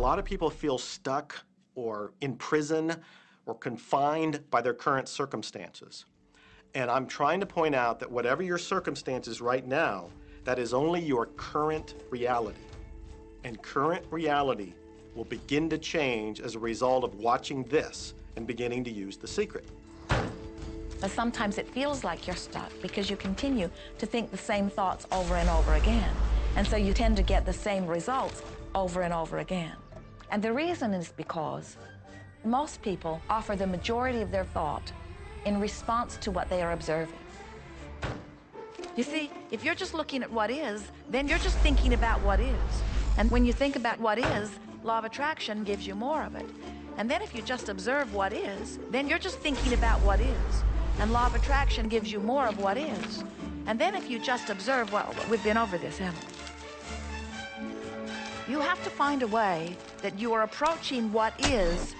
lot of people feel stuck or in prison or confined by their current circumstances. And I'm trying to point out that whatever your circumstances right now, that is only your current reality. And current reality will begin to change as a result of watching this and beginning to use the secret. But sometimes it feels like you're stuck because you continue to think the same thoughts over and over again. And so you tend to get the same results over and over again. And the reason is because most people offer the majority of their thought in response to what they are observing. You see, if you're just looking at what is, then you're just thinking about what is. And when you think about what is, law of attraction gives you more of it. And then if you just observe what is, then you're just thinking about what is. And law of attraction gives you more of what is. And then if you just observe, well, we've been over this, haven't we? You have to find a way that you are approaching what is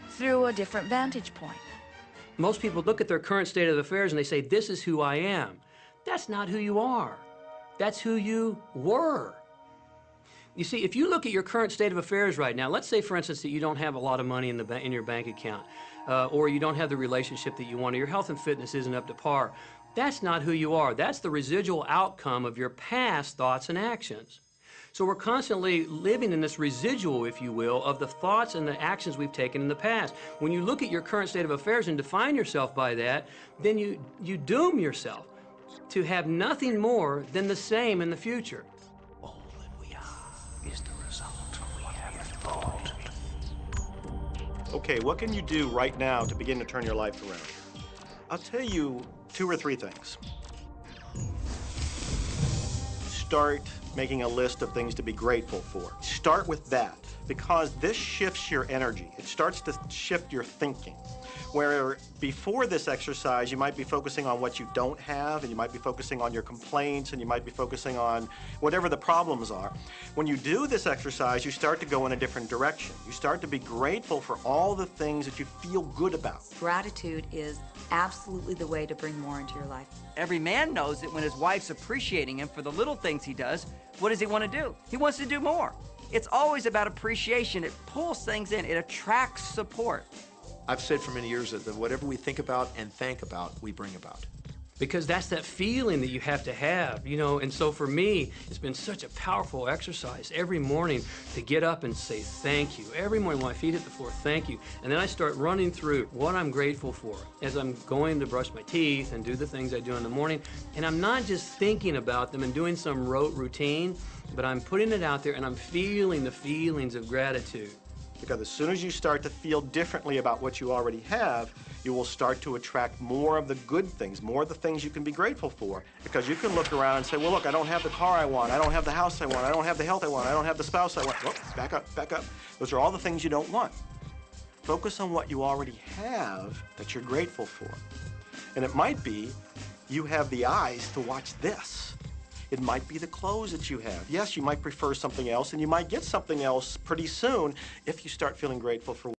through a different vantage point. Most people look at their current state of affairs and they say, this is who I am. That's not who you are. That's who you were. You see, if you look at your current state of affairs right now, let's say, for instance, that you don't have a lot of money in your bank account, or you don't have the relationship that you want, or your health and fitness isn't up to par. That's not who you are. That's the residual outcome of your past thoughts and actions. So we're constantly living in this residual, if you will, of the thoughts and the actions we've taken in the past. When you look at your current state of affairs and define yourself by that, then you doom yourself to have nothing more than the same in the future. All that we are is the result of what we have thought. Okay, what can you do right now to begin to turn your life around? I'll tell you 2 or 3 things. Start making a list of things to be grateful for. Start with that, because this shifts your energy. It starts to shift your thinking. Where before this exercise, you might be focusing on what you don't have, and you might be focusing on your complaints, and you might be focusing on whatever the problems are. When you do this exercise, you start to go in a different direction. You start to be grateful for all the things that you feel good about. Gratitude is absolutely the way to bring more into your life. Every man knows that when his wife's appreciating him for the little things he does, what does he want to do? He wants to do more. It's always about appreciation. It pulls things in. It attracts support. I've said for many years that whatever we think about and thank about, we bring about. Because that's that feeling that you have to have, you know. And so for me, it's been such a powerful exercise every morning to get up and say thank you. Every morning when my feet hit the floor, thank you. And then I start running through what I'm grateful for as I'm going to brush my teeth and do the things I do in the morning. And I'm not just thinking about them and doing some rote routine, but I'm putting it out there and I'm feeling the feelings of gratitude. Because as soon as you start to feel differently about what you already have, you will start to attract more of the good things, more of the things you can be grateful for. Because you can look around and say, well, look, I don't have the car I want, I don't have the house I want, I don't have the health I want, I don't have the spouse I want. Whoop, back up, back up. Those are all the things you don't want. Focus on what you already have that you're grateful for. And it might be you have the eyes to watch this. It might be the clothes that you have. Yes, you might prefer something else, and you might get something else pretty soon if you start feeling grateful for